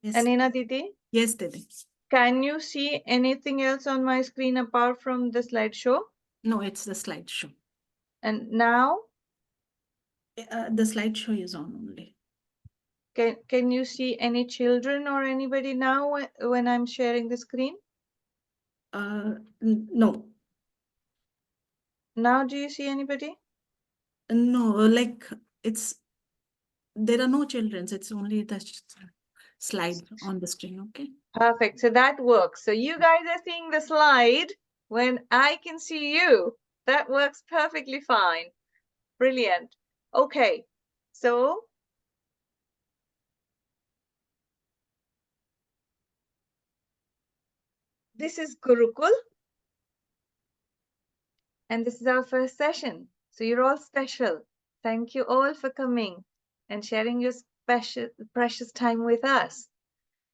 Yes. Anina Didi, Yes, Didi. can you see anything else on my screen apart from the slideshow? No, it's the slideshow. And now, The slideshow is on only. can you see any children or anybody now when I'm sharing the screen? No. Now, do you see anybody? No, like there are no children. It's only the slide on the screen. Okay. Perfect. So that works. So you guys are seeing the slide when I can see you. That works perfectly fine. Brilliant. Okay. So this is Gurukul. And this is our first session. So you're all special. Thank you all for coming and sharing your special, precious time with us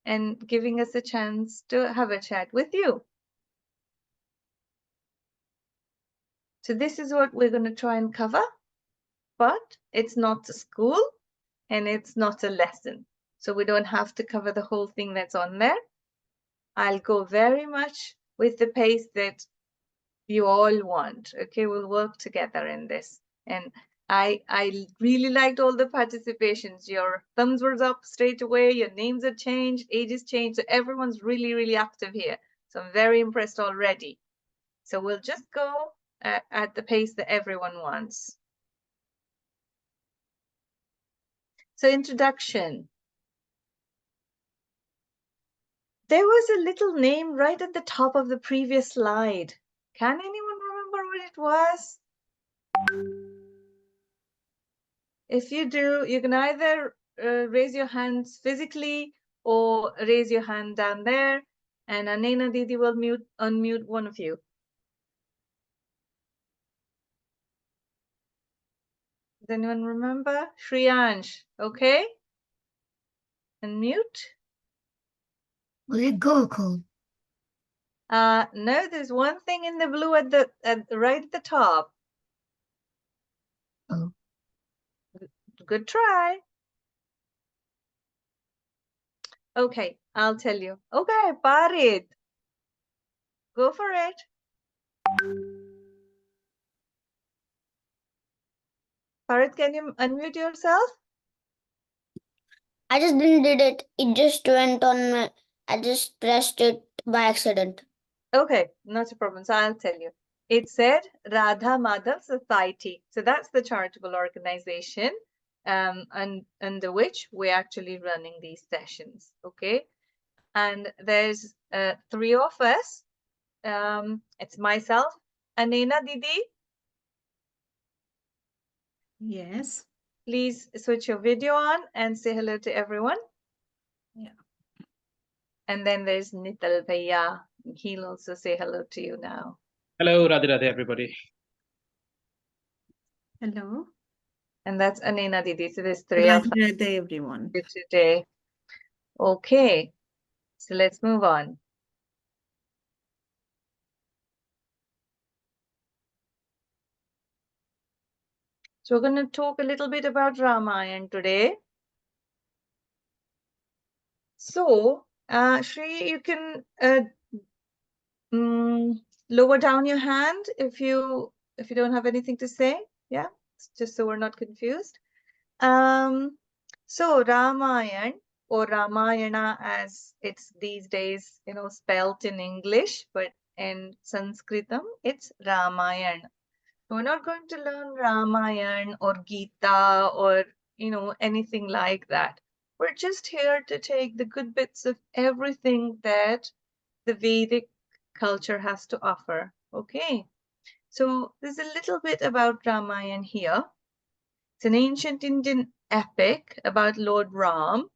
and giving us a chance to have a chat with you. So this is what we're going to try and cover, but it's not a school and it's not a lesson. So we don't have to cover the whole thing that's on there. I'll go very much with the pace that you all want. Okay, we'll work together in this. And I really liked all the participations. Your thumbs were up straight away, your names are changed, ages changed. So everyone's really, really active here. So I'm very impressed already. So we'll just go at the pace that everyone wants. So introduction. There was a little name right at the top of the previous slide. Can anyone remember what it was? If you do, you can either raise your hands physically or raise your hand down there, and Anena Didi will unmute one of you. Does anyone remember? Shriyansh, okay? Unmute. Was it Gurukul? No, there's one thing in the blue at the right at the top. Oh. Good try. Okay, I'll tell you. Okay, Parid. Go for it. Parid, can you unmute yourself? I just didn't did it. It just went on my, I just pressed it by accident. Okay, not a problem. So I'll tell you. It said Radha Madhav Society. So that's the charitable organization and under which we're actually running these sessions. Okay. And there's three of us. It's myself, Anena Didi. Yes. Please switch your video on and say hello to everyone. Yeah. And then there's Nital Bhaiya. He'll also say hello to you now. Hello, Radhe Radhe, everybody. Hello. And that's Anena Didi. So there's three of us Radhe, everyone. today. Okay, so let's move on. So we're going to talk a little bit about Ramayana today. So, Shri, you can lower down your hand if you don't have anything to say. Yeah, just so we're not confused. So Ramayana or Ramayana as it's these days, spelt in English, but in Sanskritam, it's Ramayana. We're not going to learn Ramayana or Gita or, anything like that. We're just here to take the good bits of everything that the Vedic culture has to offer. Okay. So there's a little bit about Ramayana here. It's an ancient Indian epic about Lord Ram,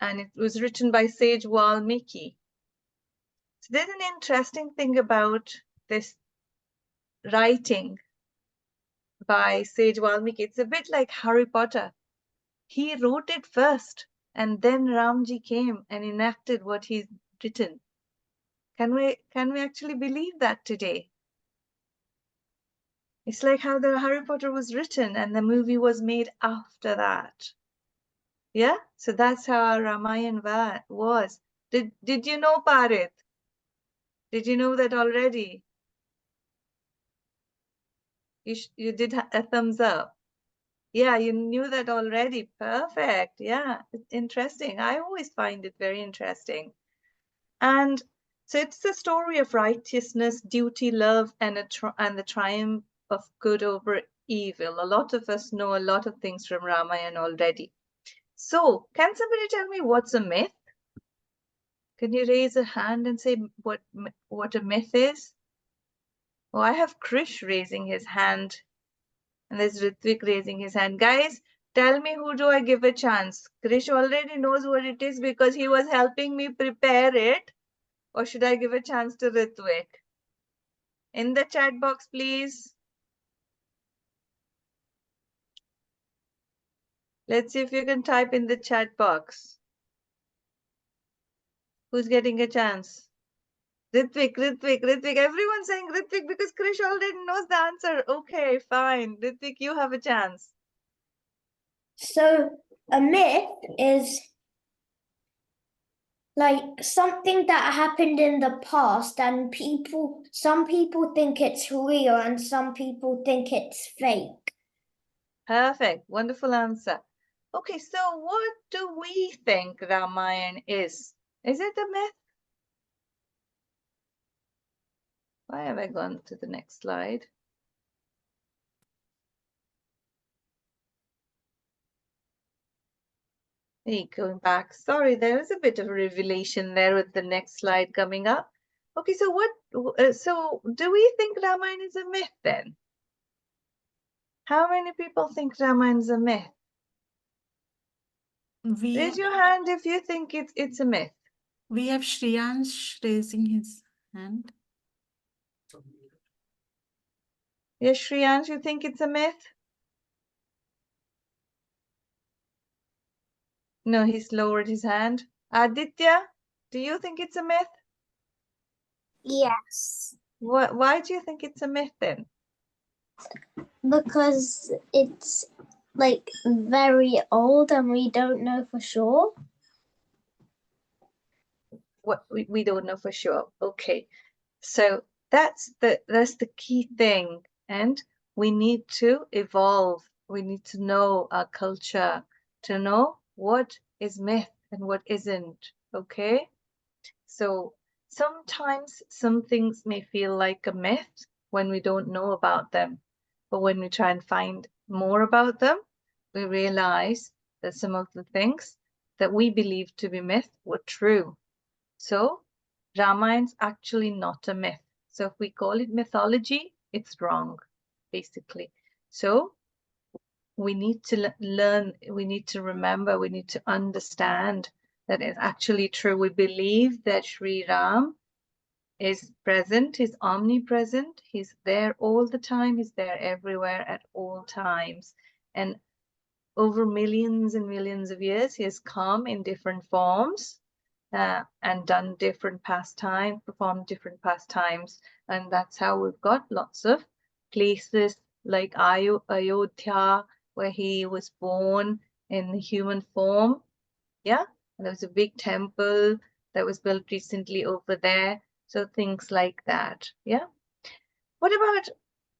and it was written by sage Valmiki. So there's an interesting thing about this writing by sage Valmiki. It's a bit like Harry Potter. He wrote it first, and then Ramji came and enacted what he's written. Can we actually believe that today? It's like how the Harry Potter was written and the movie was made after that. Yeah, so that's how our Ramayana was. Did you know, Parit? Did you know that already? You did a thumbs up. Yeah, you knew that already. Perfect. Yeah, it's interesting. I always find it very interesting. And so it's the story of righteousness, duty, love, and the triumph of good over evil. A lot of us know a lot of things from Ramayana already. So, can somebody tell me what's a myth? Can you raise a hand and say what a myth is? Oh, I have Krish raising his hand. And there's Ritvik raising his hand. Guys, tell me, who do I give a chance? Krish already knows what it is because he was helping me prepare it. Or should I give a chance to Ritvik? In the chat box, please. Let's see if you can type in the chat box. Who's getting a chance? Ritvik. Everyone's saying Ritvik because Krish already knows the answer. Okay, fine. Ritvik, you have a chance. So a myth is like something that happened in the past, and some people think it's real and some people think it's fake. Perfect. Wonderful answer. Okay, so what do we think Ramayana is? Is it a myth? Why have I gone to the next slide? Hey, going back. Sorry, there is a bit of a revelation there with the next slide coming up. Okay, so so do we think Ramayana is a myth then? How many people think Ramayana is a myth? Raise your hand if you think it's a myth. We have Shriyansh raising his hand. Yes, Shriyansh, you think it's a myth? No, he's lowered his hand. Aditya, do you think it's a myth? Yes. Why do you think it's a myth then? Because it's like very old and we don't know for sure. What we don't know for sure. Okay, so that's the key thing, and we need to evolve. We need to know our culture to know what is myth and what isn't. Okay, so sometimes some things may feel like a myth when we don't know about them, but when we try and find more about them, we realize that some of the things that we believe to be myth were true. So Ramayan's actually not a myth. So if we call it mythology, it's wrong, basically. So we need to learn, we need to remember, we need to understand that it's actually true. We believe that Sri Ram is present, he's omnipresent, he's there all the time, he's there everywhere at all times. And over millions and millions of years, he has come in different forms and done different pastimes, performed different pastimes. And that's how we've got lots of places like Ayodhya, where he was born in human form. Yeah, and there was a big temple that was built recently over there. So things like that. Yeah. What about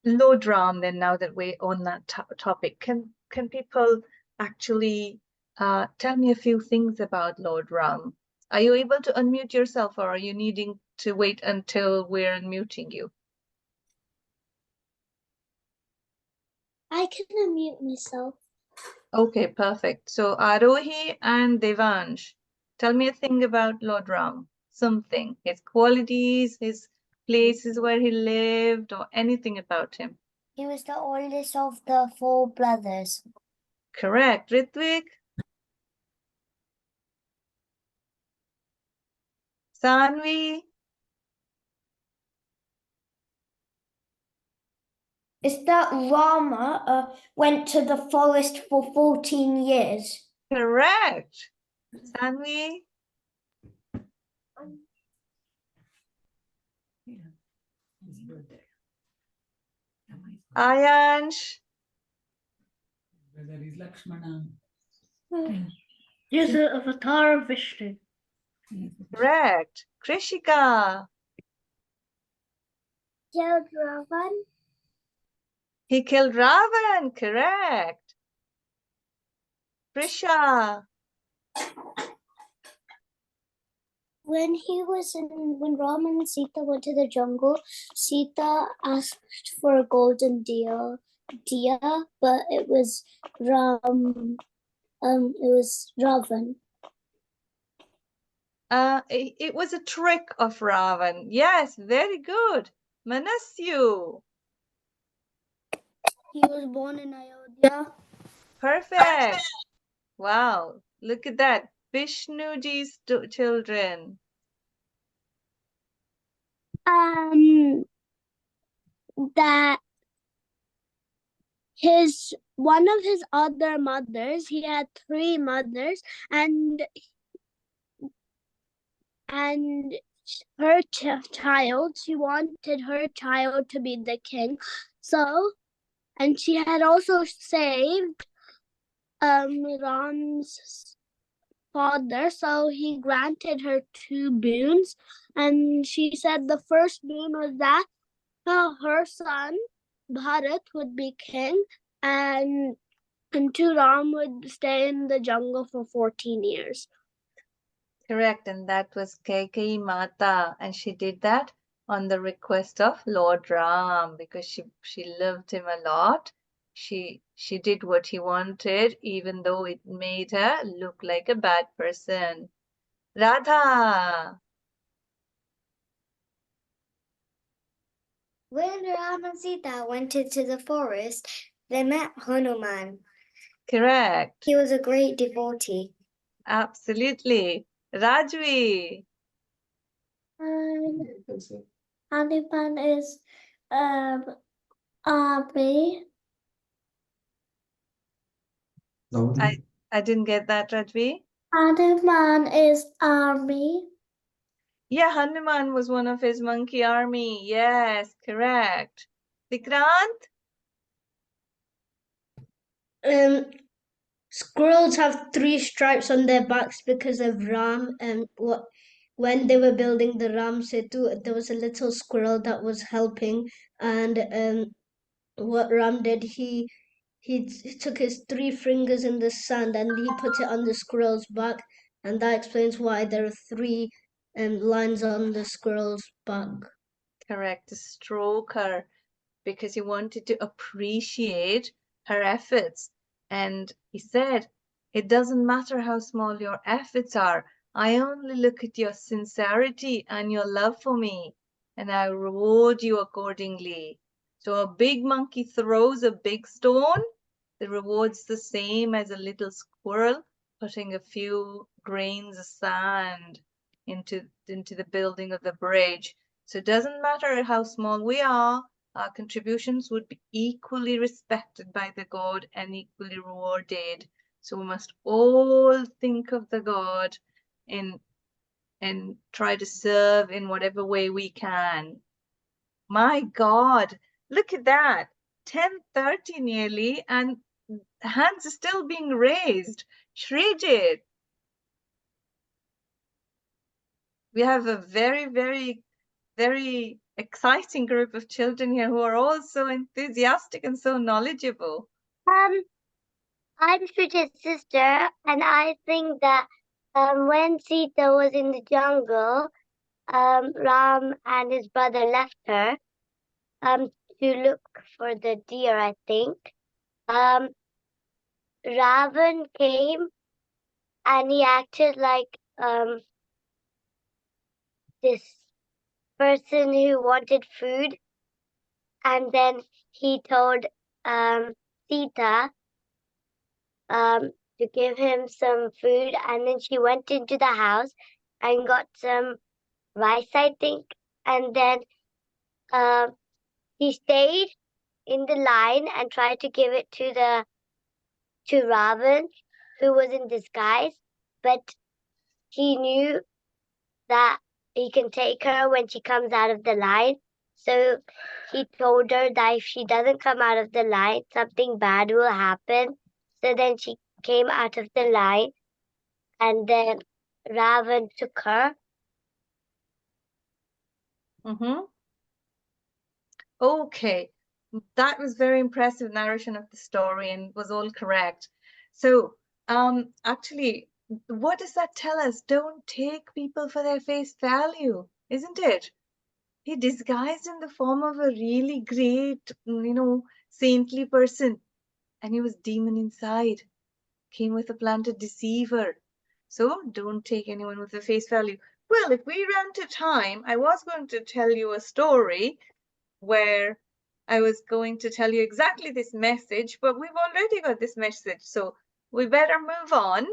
Lord Ram then, now that we're on that topic? Can people actually tell me a few things about Lord Ram? Are you able to unmute yourself, or are you needing to wait until we're unmuting you? I can unmute myself. Okay, perfect. So Arohi and Devansh, tell me a thing about Lord Ram. Something, his qualities, his places where he lived, or anything about him. He was the oldest of the 4 brothers. Correct. Ritvik? Sanvi? Is that Rama went to the forest for 14 years? Correct. Sanvi? Ayansh? Whether is Lakshmana. He is an avatar of Vishnu. Correct. Krishika. Killed Ravan. He killed Ravan. Correct. Prisha. When Ram and Sita went to the jungle, Sita asked for a golden deer, but it was Ram. It was Ravan. It was a trick of Ravan. Yes, very good. Manasyu. He was born in Ayodhya. Perfect. Wow. Look at that. Vishnuji's children. That one of his other mothers, he had three mothers, and her child, she wanted her child to be the king. So, and she had also saved Ram's father, so he granted her two boons. And she said the first boon was that her son Bharat would be king, and Ram would stay in the jungle for 14 years. Correct. And that was Keikei Mata. And she did that on the request of Lord Ram because she loved him a lot. She did what he wanted, even though it made her look like a bad person. Radha. When Ram and Sita went into the forest, they met Hanuman. Correct. He was a great devotee. Absolutely. Rajvi. Hanuman is army. I didn't get that, Rajvi. Hanuman is army. Yeah, Hanuman was one of his monkey army. Yes, correct. Vikrant? Squirrels have three stripes on their backs because of Ram. And when they were building the Ram Setu, there was a little squirrel that was helping. And what Ram did, he took his three fingers in the sand and he put it on the squirrel's back, and that explains why there are three lines on the squirrel's back. Correct, to stroke her because he wanted to appreciate her efforts. And he said, it doesn't matter how small your efforts are. I only look at your sincerity and your love for me, and I reward you accordingly. So a big monkey throws a big stone. The reward's the same as a little squirrel putting a few grains of sand into the building of the bridge. So it doesn't matter how small we are, our contributions would be equally respected by the God and equally rewarded. So we must all think of the God and try to serve in whatever way we can. My God, look at that. 10:30 nearly, and hands are still being raised. Shrijit. We have a very, very, very exciting group of children here who are all so enthusiastic and so knowledgeable. I'm Srijit's sister, and I think that when Sita was in the jungle, Ram and his brother left her to look for the deer, I think. Ravan came and he acted like this person who wanted food, and then he told Sita to give him some food, and then she went into the house and got some rice, I think, and then he stayed in the line and tried to give it to Ravan, who was in disguise, but he knew that he can take her when she comes out of the line. So he told her that if she doesn't come out of the line, something bad will happen. So then she came out of the line, and then Ravan took her. Okay, that was very impressive narration of the story and was all correct. So, actually, what does that tell us? Don't take people for their face value, isn't it? He disguised in the form of a really great, saintly person, and he was demon inside. Came with a plan to deceive her. So don't take anyone with a face value. Well, if we ran to time, I was going to tell you a story where I was going to tell you exactly this message, but we've already got this message. So we better move on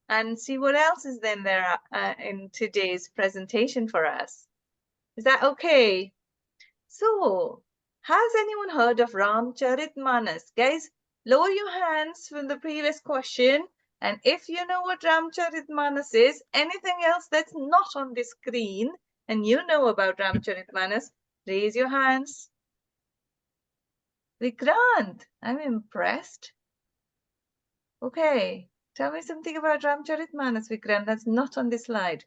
and see what else is then there in today's presentation for us. Is that okay? So, has anyone heard of Ramcharitmanas? Guys, lower your hands from the previous question. And if you know what Ramcharitmanas is, anything else that's not on the screen, and you know about Ramcharitmanas, raise your hands. Vikrant, I'm impressed. Okay, tell me something about Ramcharitmanas, Vikrant, that's not on this slide.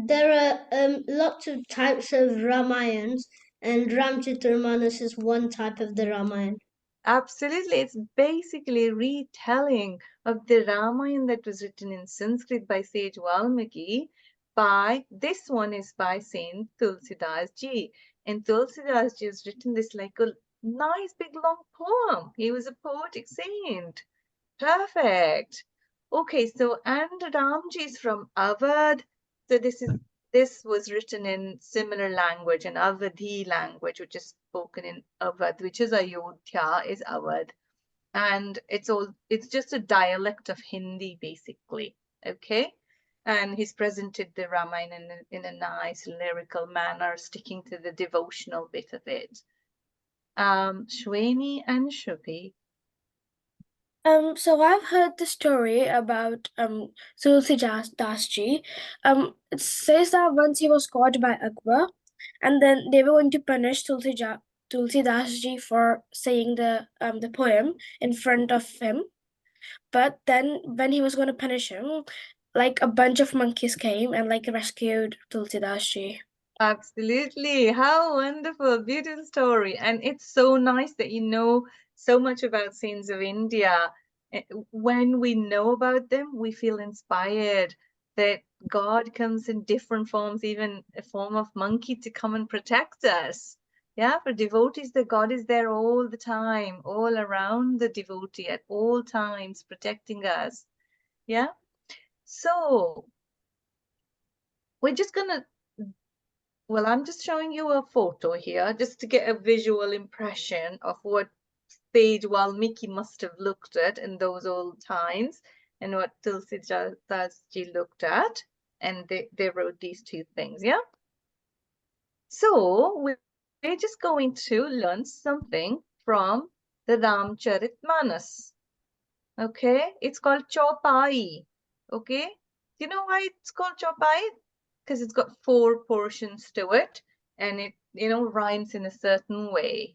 There are lots of types of Ramayans, and Ramcharitmanas is one type of the Ramayana. Absolutely, it's basically a retelling of the Ramayana that was written in Sanskrit by sage Valmiki. This one is by Saint Tulsidas Ji. And Tulsidas Ji has written this like a nice big long poem. He was a poetic saint. Perfect. Okay, so and Ramji is from Awadh. So this was written in similar language, an Awadhi language, which is spoken in Awadh, which is Ayodhya, is Awadh. And it's just a dialect of Hindi, basically. Okay. And he's presented the Ramayana in a nice lyrical manner, sticking to the devotional bit of it. Shweni and Shruti. So I've heard the story about Tulsidas Ji. It says that once he was caught by Akbar, and then they were going to punish Tulsidas Ji for saying the poem in front of him. But then when he was going to punish him, like a bunch of monkeys came and like rescued Tulsidas Ji. Absolutely. How wonderful. Beautiful story. And it's so nice that you know so much about saints of India. When we know about them, we feel inspired that God comes in different forms, even a form of monkey to come and protect us. Yeah, for devotees, that God is there all the time, all around the devotee at all times, protecting us. Yeah. So we're just gonna Well, I'm just showing you a photo here just to get a visual impression of what stage Valmiki must have looked at in those old times and what Tulsidas Ji looked at. And they wrote these two things, yeah? So we're just going to learn something from the Ramcharitmanas. Okay, it's called Chaupai. Okay, do you know why it's called Chaupai? Because it's got 4 portions to it, and it rhymes in a certain way.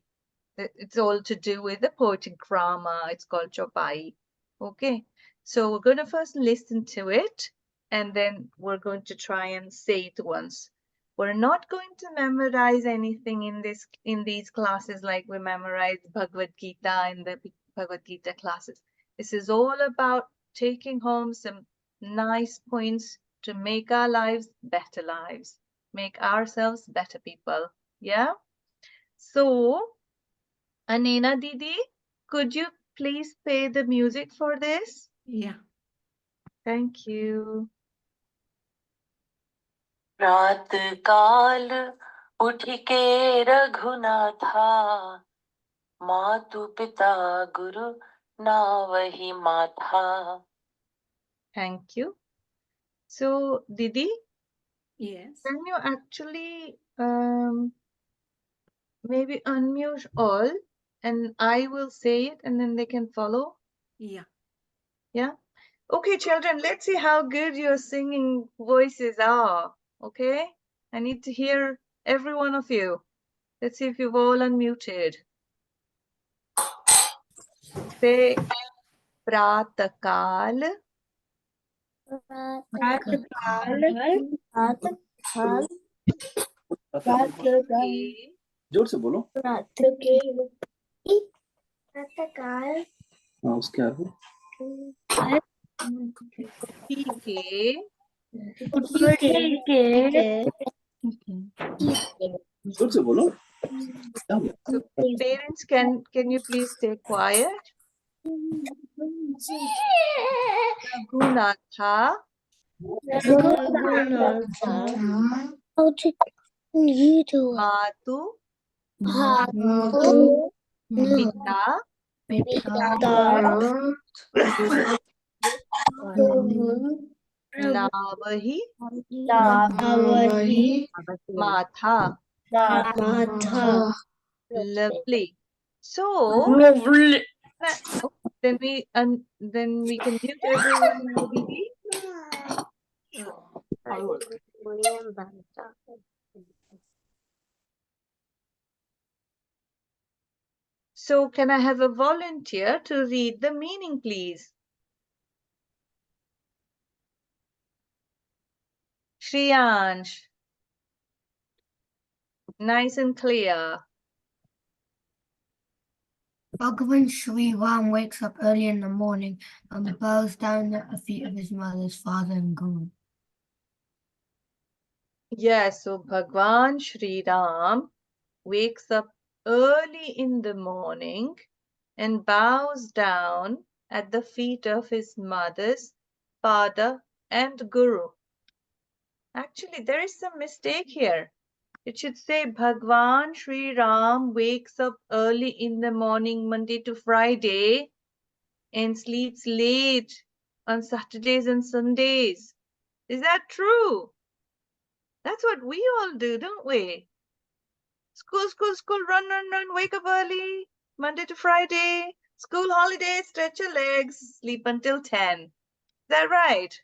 It's all to do with the poetic grammar. It's called Chaupai. Okay, so we're going to first listen to it, and then we're going to try and say it once. We're not going to memorize anything in these classes like we memorize Bhagavad Gita in the Bhagavad Gita classes. This is all about taking home some nice points to make our lives better lives, make ourselves better people. Yeah. So, Anina Didi, could you please play the music for this? Yeah. Thank you. रात काल उठ के रघुनाथा, मातु पिता गुरु ना वही माथा. Thank you. So, Didi, Yes. can you actually maybe unmute all and I will say it and then they can follow? Yeah. Yeah. Okay, children, let's see how good your singing voices are. Okay. I need to hear every one of you. Let's see if you've all unmuted. Say Pratakal Okay. जोर से बोलो। हाँ, उसके आगे PK. जोर से बोलो। So parents, can you please stay quiet? Raghunatha. Matu. Pita. Navahi. Matha. Lovely. So then we can mute everyone now, Didi. So can I have a volunteer to read the meaning, please? Shriyansh. Nice and clear. Bhagavan Sri Ram wakes up early in the morning and bows down at the feet of his mother's father and Guru. Yes, so Bhagwan Shri Ram wakes up early in the morning and bows down at the feet of his mother's father and Guru. Actually, there is some mistake here. It should say Bhagwan Shri Ram wakes up early in the morning, Monday to Friday, and sleeps late on Saturdays and Sundays. Is that true? That's what we all do, don't we? School, school, school, run, run, run, wake up early, Monday to Friday, school holiday, stretch your legs, sleep until 10. Is that right?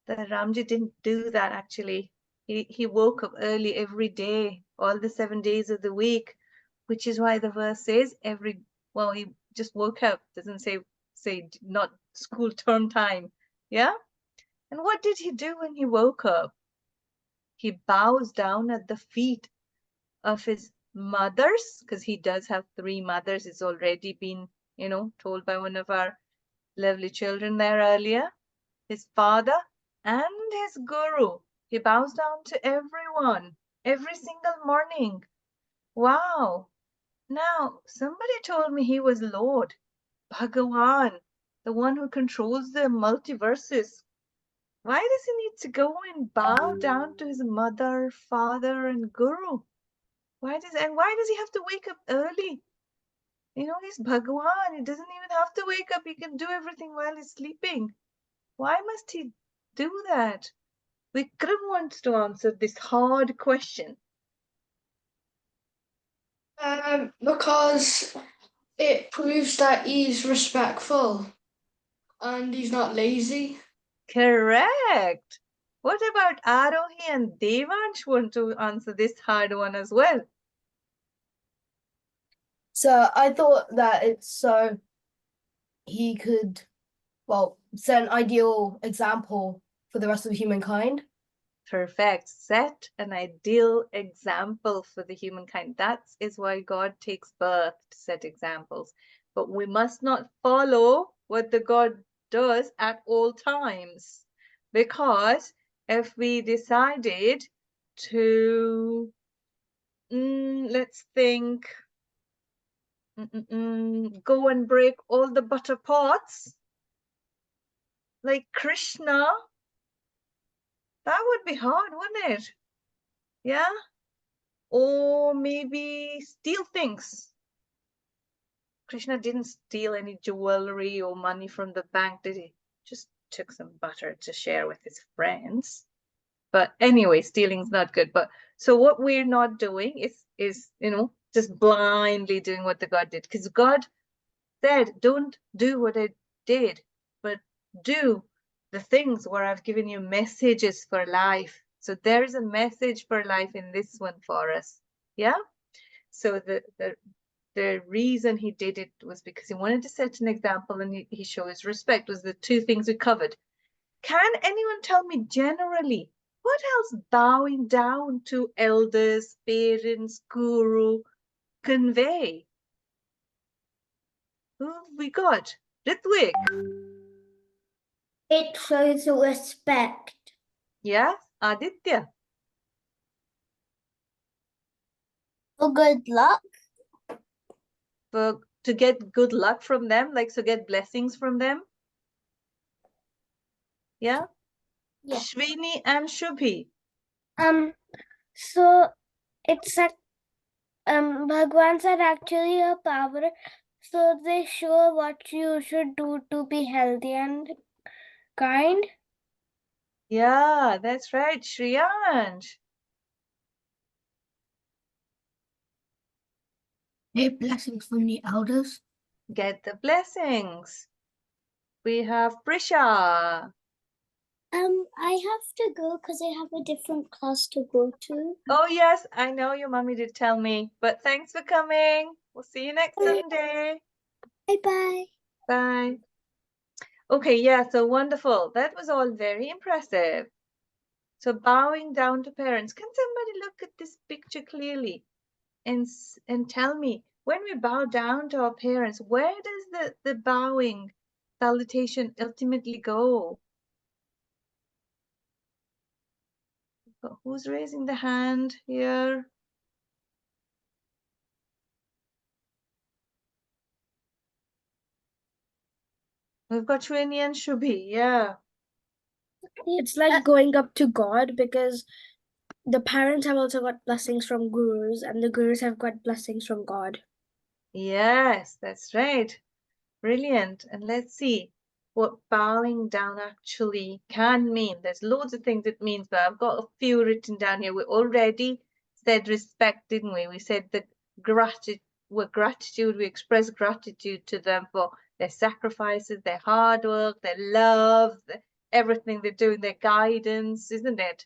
The Ramji didn't do that actually. He woke up early every day, all the 7 days of the week, which is why the verse says he just woke up, doesn't say not school term time. Yeah? And what did he do when he woke up? He bows down at the feet of his mothers, because he does have 3 mothers. It's already been, told by one of our lovely children there earlier. His father and his guru. He bows down to everyone every single morning. Wow. Now, somebody told me he was Lord, Bhagawan, the one who controls the multiverses. Why does he need to go and bow down to his mother, father, and guru? Why does he have to wake up early? He's Bhagawan. He doesn't even have to wake up. He can do everything while he's sleeping. Why must he do that? Vikram wants to answer this hard question. Because it proves that he's respectful and he's not lazy. Correct. What about Arohi and Devansh want to answer this hard one as well? So I thought that it's so he could, set an ideal example for the rest of humankind. Perfect. Set an ideal example for the humankind. That is why God takes birth, to set examples. But we must not follow what the God does at all times. Because if we decided to, let's think, go and break all the butter pots, like Krishna, that would be hard, wouldn't it? Yeah? Or maybe steal things. Krishna didn't steal any jewelry or money from the bank, did he? Just took some butter to share with his friends. But anyway, stealing's not good. But so what we're not doing is just blindly doing what the God did. Because God said, don't do what I did, but do the things where I've given you messages for life. So there is a message for life in this one for us. Yeah. So the the reason he did it was because he wanted to set an example and he showed his respect. Was the two things we covered. Can anyone tell me generally, what else bowing down to elders, parents, guru convey? Who have we got? Ritwik. It shows respect. Yes, Aditya. For good luck. To get good luck from them, like to get blessings from them. Yeah? Yeah. Shvini and Shubhi. So it's like Bhagwan said actually a power, so they show what you should do to be healthy and kind. Yeah, that's right, Shriyansh. Get blessings from the elders. Get the blessings. We have Prisha. I have to go because I have a different class to go to. Oh yes, I know your mummy did tell me, but thanks for coming. We'll see you next Sunday. Bye-bye. Bye. Okay, yeah, so wonderful. That was all very impressive. So bowing down to parents. Can somebody look at this picture clearly and tell me, when we bow down to our parents, where does the bowing salutation ultimately go? Who's raising the hand here? We've got Shwini and Shubhi, yeah. It's like going up to God because the parents have also got blessings from gurus and the gurus have got blessings from God. Yes, that's right. Brilliant. And let's see what bowing down actually can mean. There's loads of things it means, but I've got a few written down here. We already said respect, didn't we? We said that gratitude, we express gratitude to them for their sacrifices, their hard work, their love, everything they're doing, their guidance, isn't it?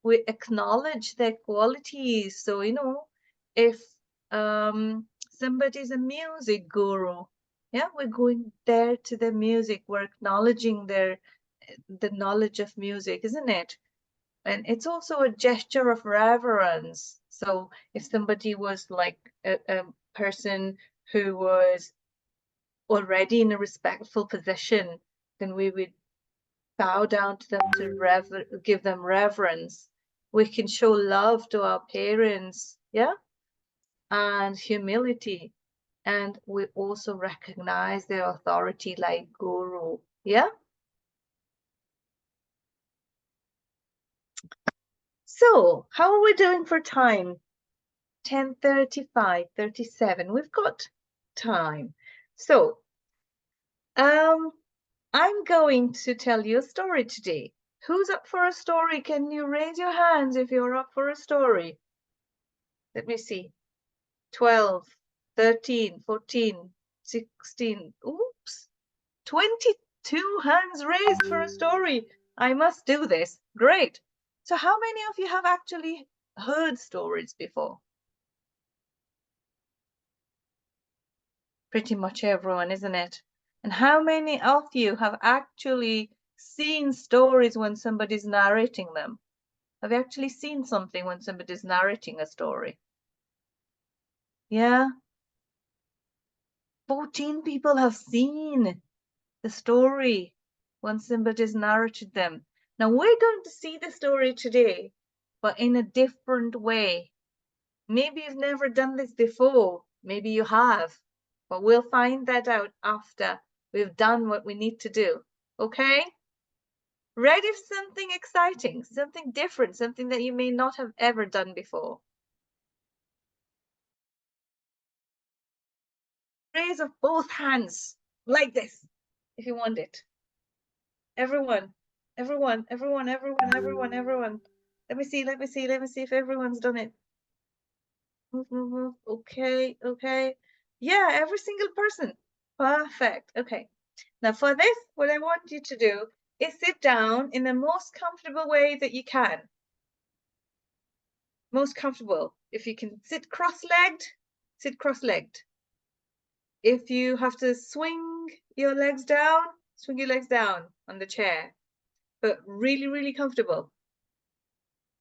We acknowledge their qualities. So, you know, if somebody's a music guru, yeah, we're going there to the music, we're acknowledging the knowledge of music, isn't it? And it's also a gesture of reverence. So if somebody was like a person who was already in a respectful position, then we would bow down to them to give them reverence. We can show love to our parents, yeah, and humility. And we also recognize their authority like guru, yeah. So how are we doing for time? 10:35, 37. We've got time. So I'm going to tell you a story today. Who's up for a story? Can you raise your hands if you're up for a story? Let me see. 12, 13, 14, 16. Oops. 22 hands raised for a story. I must do this. Great. So how many of you have actually heard stories before? Pretty much everyone, isn't it? And how many of you have actually seen stories when somebody's narrating them? Have you actually seen something when somebody's narrating a story? Yeah. 14 people have seen the story when somebody's narrated them. Now we're going to see the story today, but in a different way. Maybe you've never done this before. Maybe you have, but we'll find that out after we've done what we need to do. Okay? Ready for something exciting, something different, something that you may not have ever done before. Raise of both hands like this if you want it. Everyone, everyone, everyone, everyone, everyone, everyone. Let me see if everyone's done it. Move, move, move. Okay, okay. Yeah, every single person. Perfect. Okay. Now for this, what I want you to do is sit down in the most comfortable way that you can. Most comfortable. If you can sit cross-legged, sit cross-legged. if you have to swing your legs down on the chair, but really, really comfortable.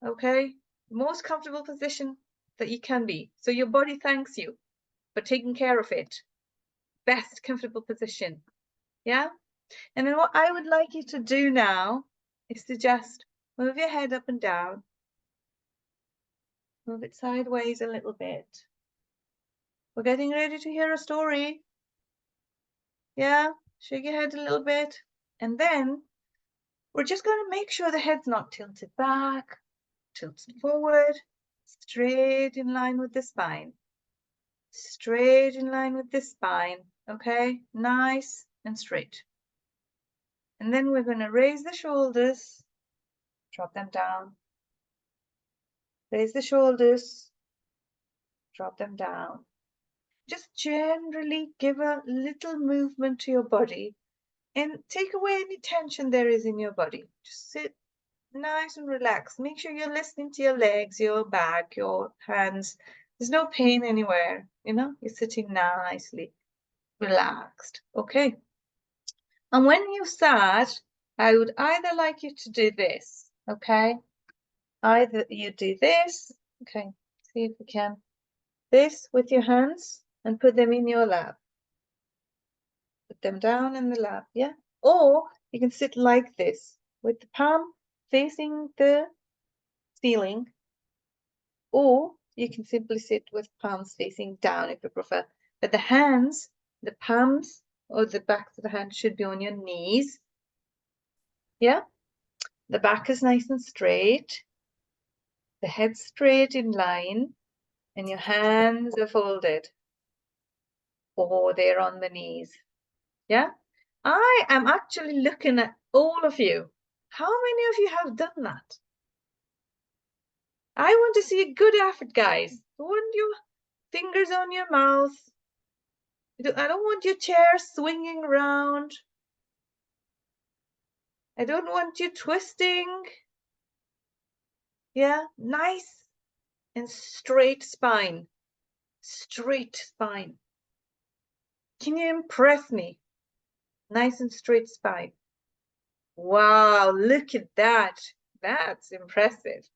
Okay, most comfortable position that you can be. So your body thanks you for taking care of it. Best comfortable position. Yeah. And then what I would like you to do now is to just move your head up and down. Move it sideways a little bit. We're getting ready to hear a story. Yeah, shake your head a little bit. And then we're just going to make sure the head's not tilted back, tilted forward, straight in line with the spine. Straight in line with the spine, okay? Nice and straight. And then we're going to raise the shoulders, drop them down. Raise the shoulders, drop them down. Just generally give a little movement to your body and take away any tension there is in your body. Just sit nice and relaxed. Make sure you're listening to your legs, your back, your hands. There's no pain anywhere, you know? You're sitting nicely, relaxed, okay? And when you sat, I would either like you to do this, okay? Either you do this, okay, see if we can, this with your hands and put them in your lap. Put them down in the lap, yeah? Or you can sit like this with the palm facing the ceiling, or you can simply sit with palms facing down if you prefer. But the hands, the palms or the backs of the hand should be on your knees. Yeah? The back is nice and straight. The head straight in line. And your hands are folded. Or they're on the knees. Yeah? I am actually looking at all of you. How many of you have done that? I want to see a good effort, guys. I want your fingers on your mouth. I don't want your chair swinging around. I don't want you twisting. Yeah, nice and straight spine. Straight spine. Can you impress me? Nice and straight spine. Wow, look at that. That's impressive.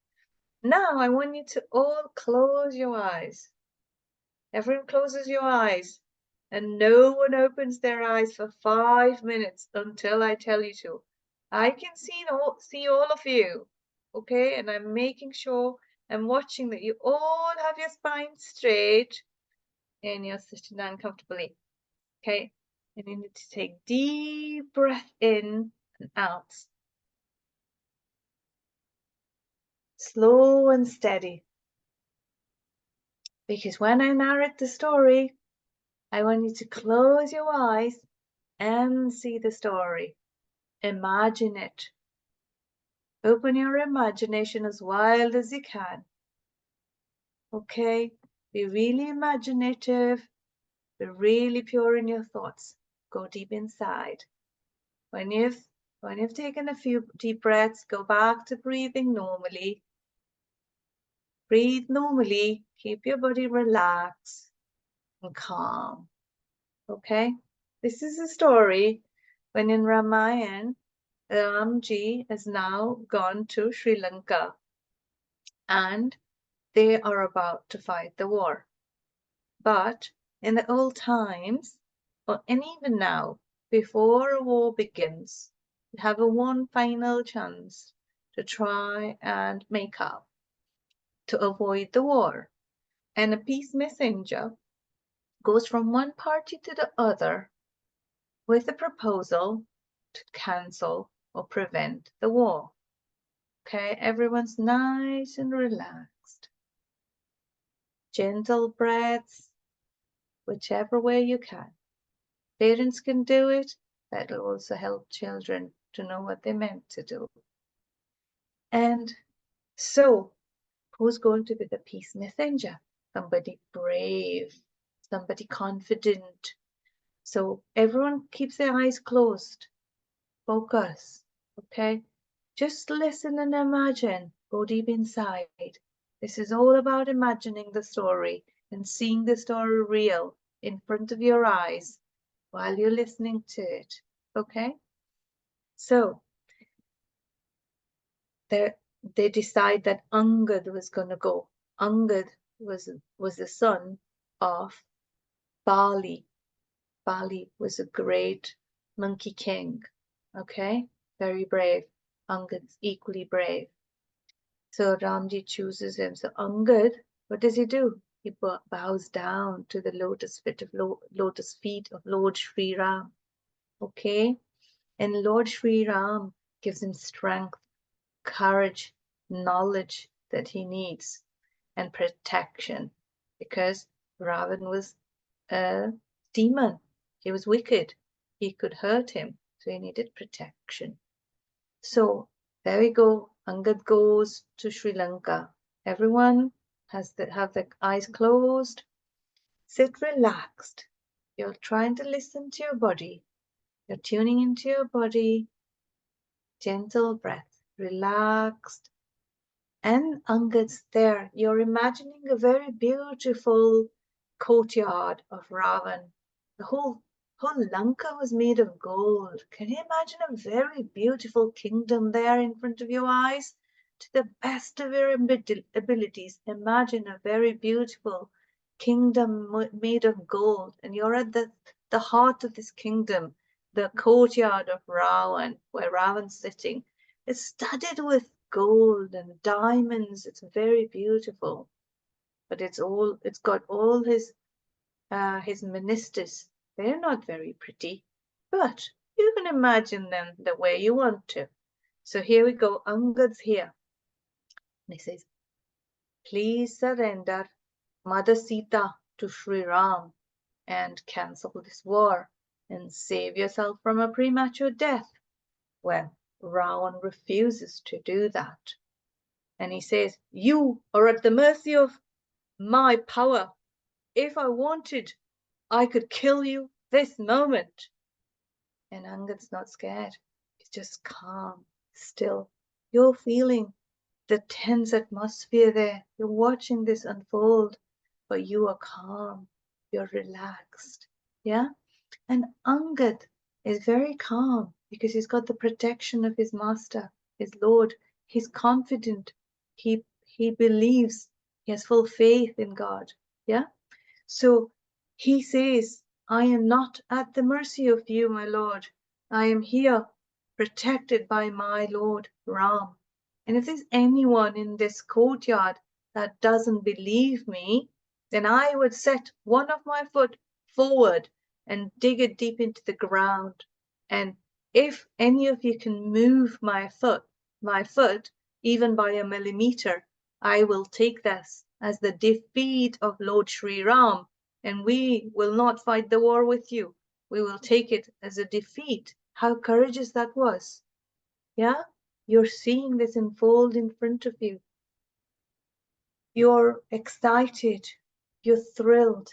Now I want you to all close your eyes. Everyone closes your eyes. And no one opens their eyes for 5 minutes until I tell you to. I can see all of you, okay? And I'm making sure I'm watching that you all have your spine straight and you're sitting down comfortably, okay? And you need to take deep breath in and out. Slow and steady. Because when I narrate the story, I want you to close your eyes and see the story. Imagine it. Open your imagination as wild as you can. Okay? Be really imaginative. Be really pure in your thoughts. Go deep inside. When you've taken a few deep breaths, go back to breathing normally. Breathe normally. Keep your body relaxed and calm. Okay? This is a story when in Ramayana, Ramji has now gone to Sri Lanka and they are about to fight the war. But in the old times, and even now, before a war begins, you have a one final chance to try and make up, to avoid the war. And a peace messenger goes from one party to the other with a proposal to cancel or prevent the war. Okay, everyone's nice and relaxed. Gentle breaths, whichever way you can. Parents can do it. That'll also help children to know what they meant to do. And so, who's going to be the peace messenger? Somebody brave, somebody confident. So everyone keeps their eyes closed. Focus, okay? Just listen and imagine. Go deep inside. This is all about imagining the story and seeing the story real. in front of your eyes while you're listening to it. Okay? So they decide that Angad was going to go. Angad was the son of Bali. Bali was a great monkey king. Okay? Very brave. Angad's equally brave. So Ramji chooses him. So Angad, what does he do? He bows down to the lotus feet of Lord Sri Ram. Okay? And Lord Sri Ram gives him strength, courage, knowledge that he needs, and protection, because Ravan was a demon. He was wicked. He could hurt him, so he needed protection. So there we go. Angad goes to Sri Lanka. Everyone have their eyes closed. Sit relaxed. You're trying to listen to your body. You're tuning into your body. Gentle breath, relaxed. And Angad's there. You're imagining a very beautiful courtyard of Ravan. The whole Lanka was made of gold. Can you imagine a very beautiful kingdom there in front of your eyes? To the best of your abilities, imagine a very beautiful kingdom made of gold, and you're at the heart of this kingdom. The courtyard of Ravan, where Ravan's sitting, is studded with gold and diamonds. It's very beautiful, but it's got all his ministers. They're not very pretty, but you can imagine them the way you want to. So here we go. Angad's here, and he says, "Please surrender Mother Sita to Sri Ram and cancel this war and save yourself from a premature death." Well, Ravan refuses to do that. And he says, "You are at the mercy of my power. If I wanted, I could kill you this moment." And Angad's not scared. He's just calm, still. You're feeling the tense atmosphere there. You're watching this unfold, but you are calm. You're relaxed. Yeah? And Angad is very calm because he's got the protection of his master, his Lord. He's confident. He believes. He has full faith in God. Yeah? So he says, "I am not at the mercy of you, my Lord. I am here protected by my Lord Ram. And if there's anyone in this courtyard that doesn't believe me, then I would set one of my foot forward and dig it deep into the ground. And if any of you can move my foot, even by a millimeter, I will take this as the defeat of Lord Sri Ram, and we will not fight the war with you. We will take it as a defeat." How courageous that was. Yeah? You're seeing this unfold in front of you. You're excited. You're thrilled.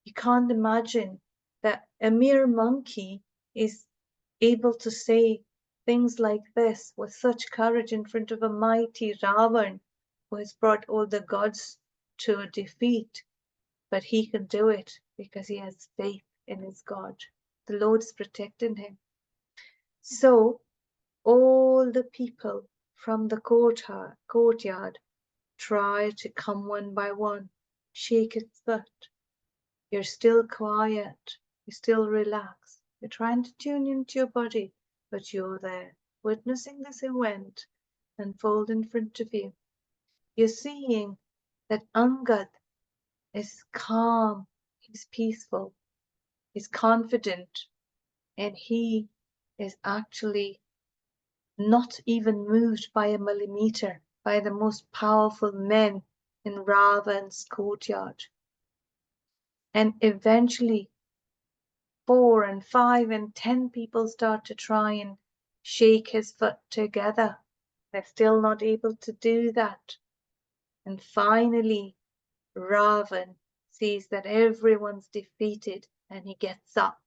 You can't imagine that a mere monkey is able to say things like this with such courage in front of a mighty Ravan who has brought all the gods to a defeat. But he can do it because he has faith in his God. The Lord's protecting him. So all the people from the courtyard try to come one by one, shake its foot. You're still quiet. You're still relaxed. You're trying to tune into your body, but you're there, witnessing this event unfold in front of you. You're seeing that Angad is calm, he's peaceful, he's confident, and he is actually not even moved by a millimeter by the most powerful men in Ravan's courtyard. And eventually 4 and 5 and 10 people start to try and shake his foot together. They're still not able to do that. And finally, Ravan sees that everyone's defeated and he gets up.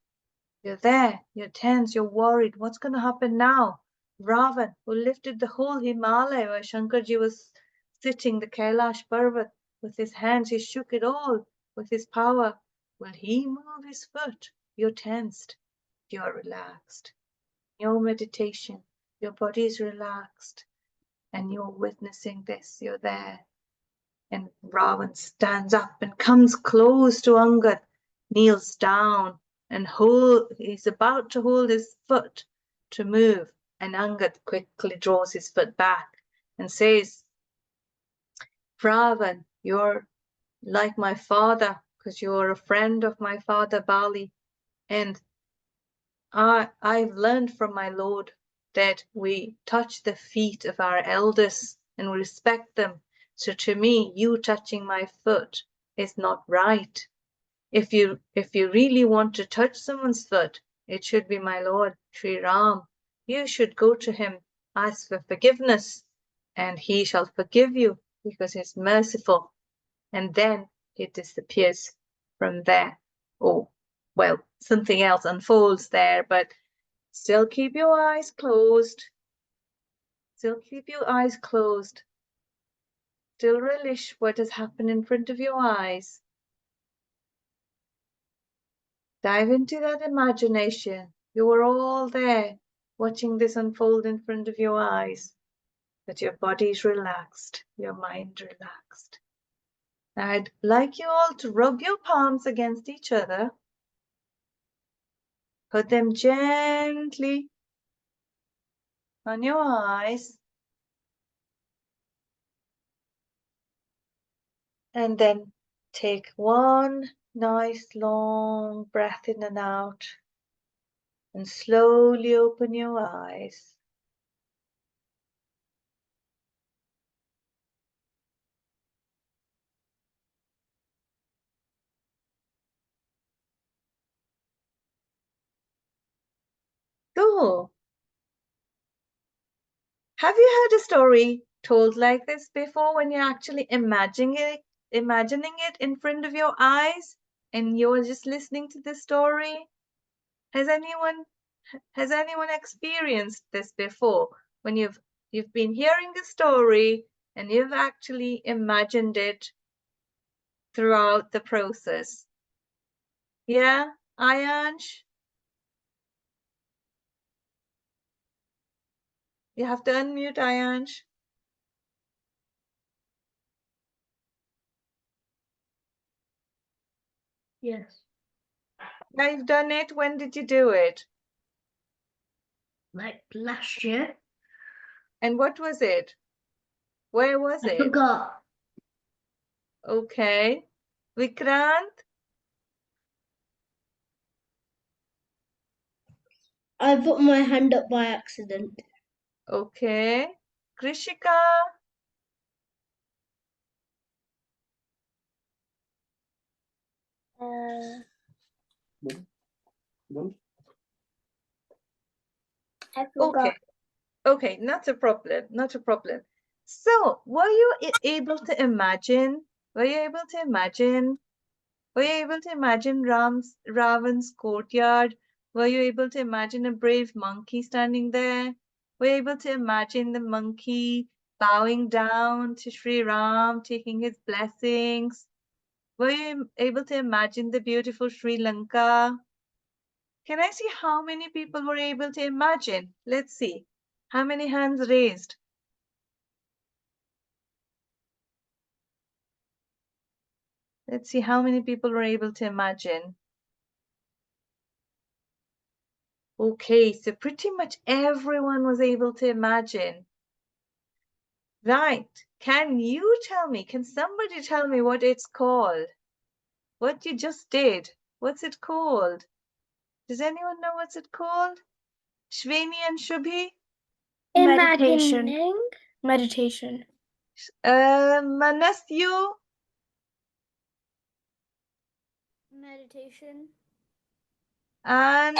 You're there, you're tense, you're worried. What's going to happen now? Ravan, who lifted the whole Himalaya where Shankarji was sitting, the Kailash Parvat, with his hands, he shook it all with his power, will he move his foot, you're tensed, you're relaxed. Your meditation, your body is relaxed, and you're witnessing this, you're there. And Ravan stands up and comes close to Angad, kneels down, and he's about to hold his foot to move. And Angad quickly draws his foot back and says, Ravan, you're like my father, because you're a friend of my father Bali. And I've learned from my Lord that we touch the feet of our elders and respect them. So to me, you touching my foot is not right. If you really want to touch someone's foot, it should be my Lord Sri Ram. You should go to him, ask for forgiveness, and he shall forgive you because he's merciful. And then it disappears from there. Oh, well, something else unfolds there, but still keep your eyes closed. Still keep your eyes closed. Still relish what has happened in front of your eyes. Dive into that imagination. You were all there watching this unfold in front of your eyes, but your body's relaxed, your mind relaxed. Now I'd like you all to rub your palms against each other. Put them gently on your eyes. And then take one nice long breath in and out. And slowly open your eyes. Cool. Have you heard a story told like this before when you're actually imagining it in front of your eyes and you're just listening to the story? Has anyone experienced this before when you've been hearing the story and you've actually imagined it throughout the process? Yeah, Ayansh? You have to unmute, Ayansh. Yes. Now you've done it. When did you do it? Like last year. And what was it? Where was I it? forgot. Okay. Vikrant? I put my hand up by accident. Okay. Krishika? बोलो I forgot. Okay. Okay, not a problem. Not a problem. So, were you able to imagine? Were you able to imagine? Were you able to imagine Ravan's courtyard? Were you able to imagine a brave monkey standing there? Were you able to imagine the monkey bowing down to Sri Ram, taking his blessings? Were you able to imagine the beautiful Sri Lanka? Can I see how many people were able to imagine? Let's see. How many hands raised? Let's see how many people were able to imagine. Okay, so pretty much everyone was able to imagine. Right. Can you tell me, can somebody tell me what it's called? What you just did? What's it called? Does anyone know what's it called? Shveni and Shubhi? Meditation. Meditation. Manasyu? Meditation. And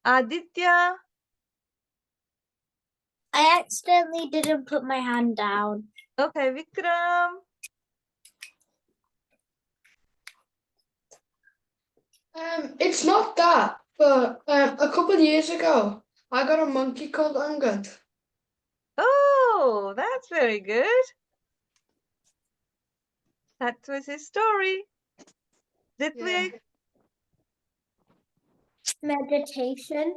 Aditya? I accidentally didn't put my hand down. Okay, Vikram? It's not that, but a couple of years ago, I got a monkey called Angad. Oh, that's very good. That was his story. Ritwik? Meditation.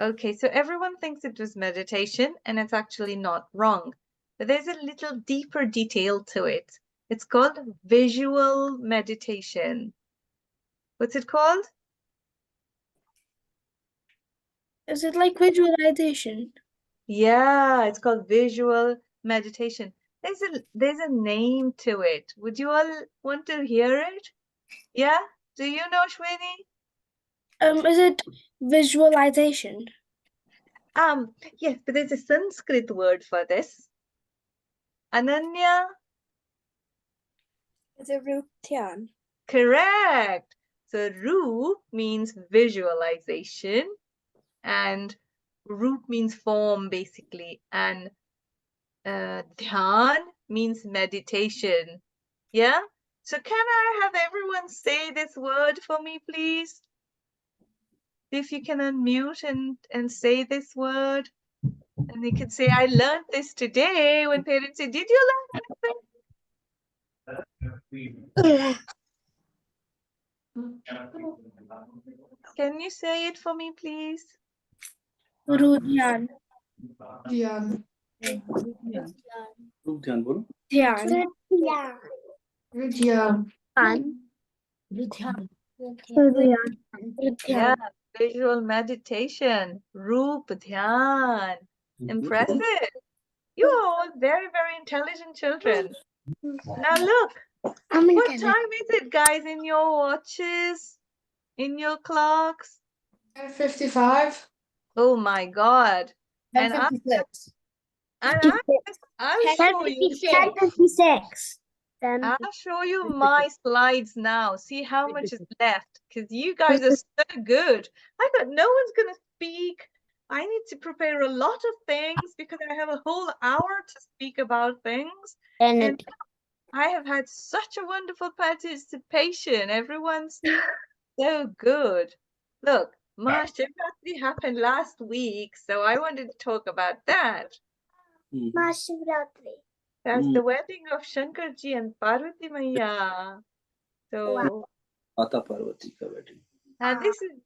Okay, so everyone thinks it was meditation, and it's actually not wrong. But there's a little deeper detail to it. It's called visual meditation. What's it called? Is it like visualization? Yeah, it's called visual meditation. There's a name to it. Would you all want to hear it? Yeah? Do you know, Shweni? Is it visualization? Yes, but there's a Sanskrit word for this. Ananya? Is it Ruptian? Correct. So Ru means visualization and Roop means form basically, and Dhyan means meditation. Yeah? So can I have everyone say this word for me, please? If you can unmute and say this word. And they can say, I learned this today. When parents say, did you learn this? Can you say it for me, please? Rudyan. Dhyan. रुक ध्यान बोलो Dhyan. Dhyan. Yeah, visual meditation. Roop Dhyan. Impressive. You are all very, very intelligent children. Now look, what time is it, guys, in your watches? In your clocks? 10:55. Oh my God. And I'll show you. 10:56. I'll show you my slides now. See how much is left, because you guys are so good. I thought no one's going to speak. I need to prepare a lot of things because I have a whole hour to speak about things. And I have had such a wonderful participation. Everyone's so good. Look, Mahashivratri happened last week, so I wanted to talk about that. Mahashivratri. That's the wedding of Shankarji and Parvati Maiya. So माता पार्वती का wedding.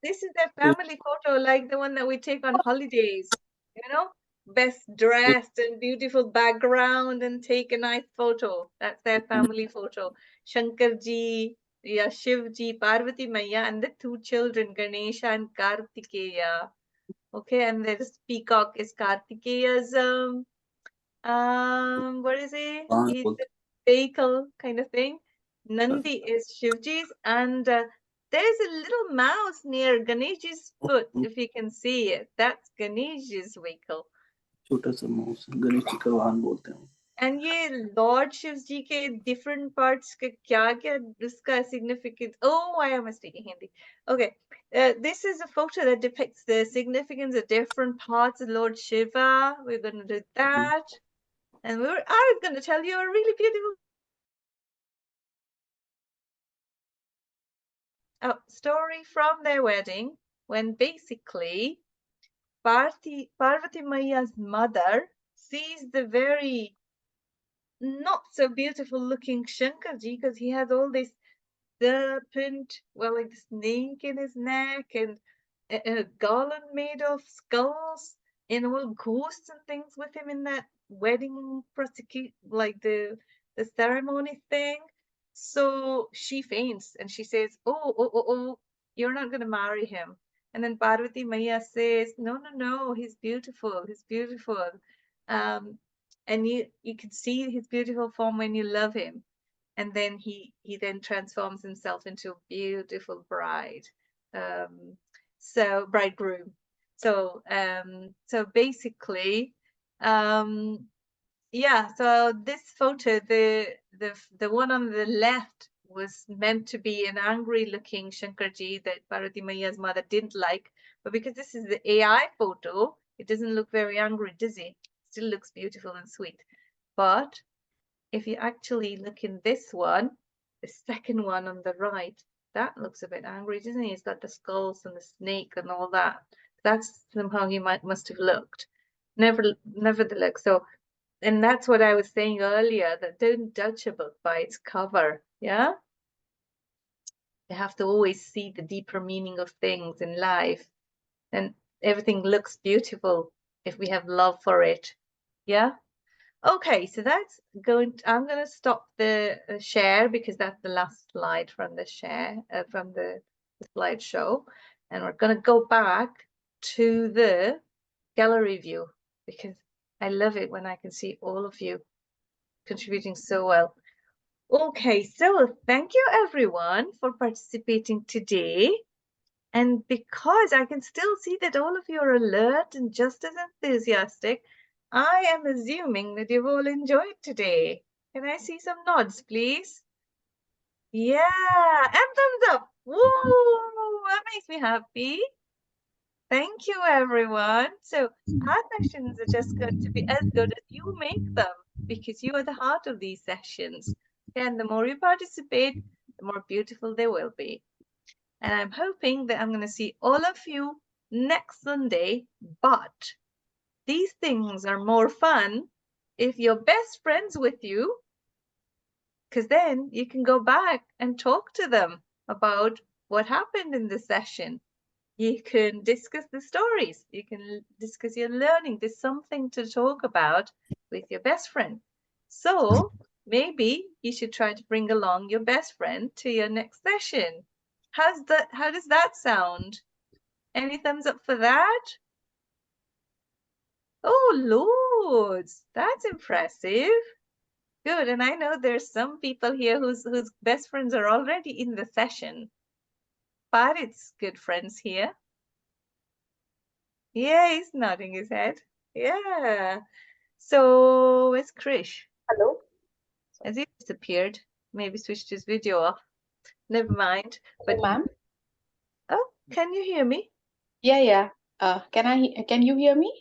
this is their family photo, like the one that we take on holidays. You know, best dressed and beautiful background, and take a nice photo. That's their family photo. Shankarji, yeah, Shivji, Parvati Maiya, and the two children, Ganesha and Kartikeya. Okay, and this peacock is Kartikeya's what is he? He's the vehicle kind of thing. Nandi is Shivji's, and there's a little mouse near Ganeshji's foot, if you can see it. That's Ganeshji's vehicle. छोटा सा mouse Ganesh ji का वाहन बोलते हैं. And ये Lord Shivji के different parts के क्या इसका significance? Oh, I am speaking Hindi. Okay, this is a photo that depicts the significance of different parts of Lord Shiva. We're going to do that. And I was going to tell you a really beautiful story from their wedding, when basically Parvati Maiya's mother sees the very not so beautiful looking Shankarji, because he has all this serpent, well, like the snake in his neck, and a garland made of skulls, and all ghosts and things with him in that wedding like the ceremony thing. So she faints and she says, oh, you're not going to marry him. And then Parvati Maiya says, no, he's beautiful, and you can see his beautiful form when you love him. And then he then transforms himself into a beautiful bride, so bridegroom. So basically, yeah. So this photo, the one on the left, was meant to be an angry-looking Shankarji that Parvati Maiya's mother didn't like, but because this is the AI photo, it doesn't look very angry, does it? Still looks beautiful and sweet. But if you actually look in this one, the second one on the right, that looks a bit angry, doesn't he? He's got the skulls and the snake and all that. That's somehow he must have looked. Nevertheless, so, and that's what I was saying earlier, that don't judge a book by its cover, yeah? You have to always see the deeper meaning of things in life, and everything looks beautiful if we have love for it. Yeah. Okay, so that's I'm going to stop the share because that's the last slide from the share, from the slideshow. And we're going to go back to the gallery view because I love it when I can see all of you contributing so well. Okay, so thank you everyone for participating today. And because I can still see that all of you are alert and just as enthusiastic, I am assuming that you've all enjoyed today. Can I see some nods, please? Yeah, and thumbs up. Woo, that makes me happy. Thank you, everyone. So our sessions are just going to be as good as you make them because you are the heart of these sessions. And the more you participate, the more beautiful they will be. And I'm hoping that I'm going to see all of you next Sunday, but these things are more fun if your best friend's with you, because then you can go back and talk to them about what happened in the session. You can discuss the stories. You can discuss your learning. There's something to talk about with your best friend. So maybe you should try to bring along your best friend to your next session. How does that sound? Any thumbs up for that? Oh, loads. That's impressive. Good. And I know there's some people here whose best friends are already in the session. But it's good friends here. Yeah, he's nodding his head. Yeah. So where's Krish? Hello. Has he disappeared? Maybe switched his video off. Never mind. But Ma'am. oh, can you hear me? Yeah. Can you hear me?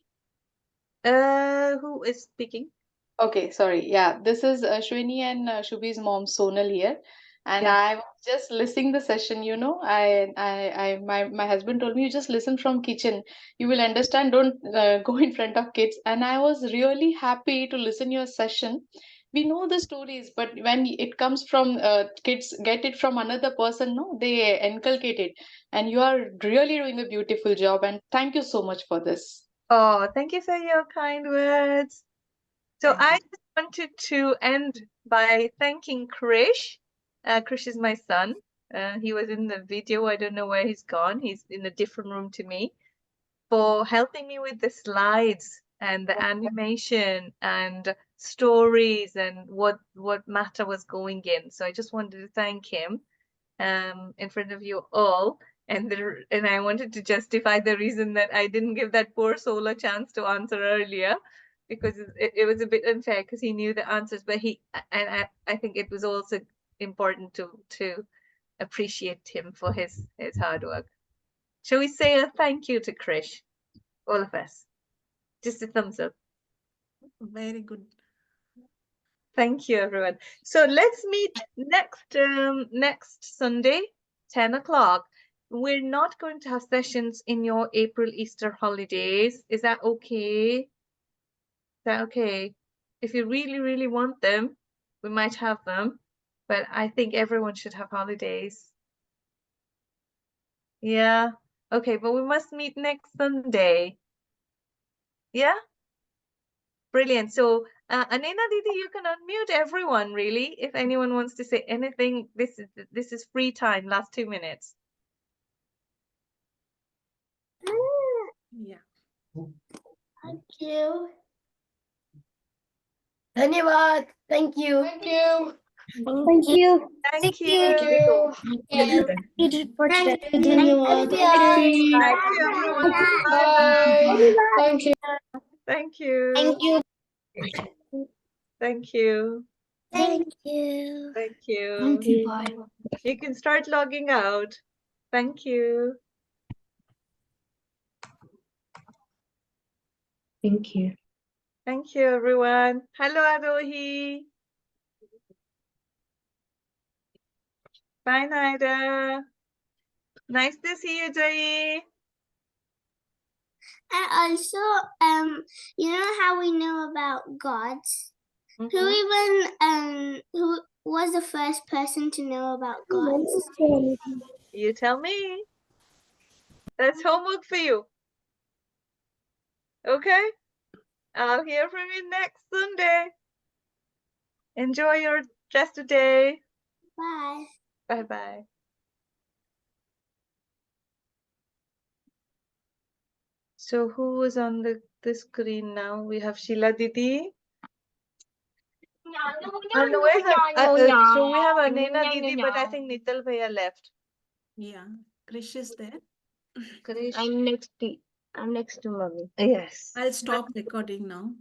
Who is speaking? Okay, sorry. Yeah, this is Shweni and Shubhi's mom Sonal here, and Yeah. I was just listening the session. You know, my husband told me you just listen from kitchen. You will understand. Don't go in front of kids. And I was really happy to listen your session. We know the stories, but when it comes from kids, get it from another person. No, they inculcate it, and you are really doing a beautiful job. And thank you so much for this. Oh, thank you for your kind words. So I just wanted to end by thanking Krish. Krish is my son. He was in the video. I don't know where he's gone. He's in a different room to me. For helping me with the slides and the animation and stories and what matter was going in. So I just wanted to thank him in front of you all. And I wanted to justify the reason that I didn't give that poor soul a chance to answer earlier, because it was a bit unfair because he knew the answers, but I think it was also important to appreciate him for his hard work. Shall we say a thank you to Krish? All of us. Just a thumbs up. Very good. Thank you, everyone. So let's meet next Sunday, 10 o'clock. We're not going to have sessions in your April Easter holidays. Is that okay? Is that okay? If you really, really want them, we might have them. But I think everyone should have holidays. Yeah. Okay, but we must meet next Sunday. Yeah? Brilliant. So, Anina Didi, you can unmute everyone, really. If anyone wants to say anything, this is free time, last 2 minutes. Yeah. Thank you. Dhanyavad. Thank you. Thank you. Thank you. Thank you. Thank you. You did for today. Dhanyavad. Thank you, everyone. Bye. Bye. Thank you. Thank you. Thank you. Thank you. Thank you. Thank you. Thank you. Bye. You can start logging out. Thank you. Thank you. Thank you, everyone. Hello, Arohi. Bye, Naida. Nice to see you, Jai. And also, you know how we know about gods? Mhm. Who was the first person to know about I want gods? to say anything. You tell me. That's homework for you. Okay? I'll hear from you next Sunday. Enjoy your rest of the day. Bye. Bye-bye. So who is on the screen now? We have Sheila Didi. So we have Anena Didi, but I think Nital Bhaiya left. Yeah, Krish is there. Krish. I'm next to mommy. Yes. I'll stop recording now.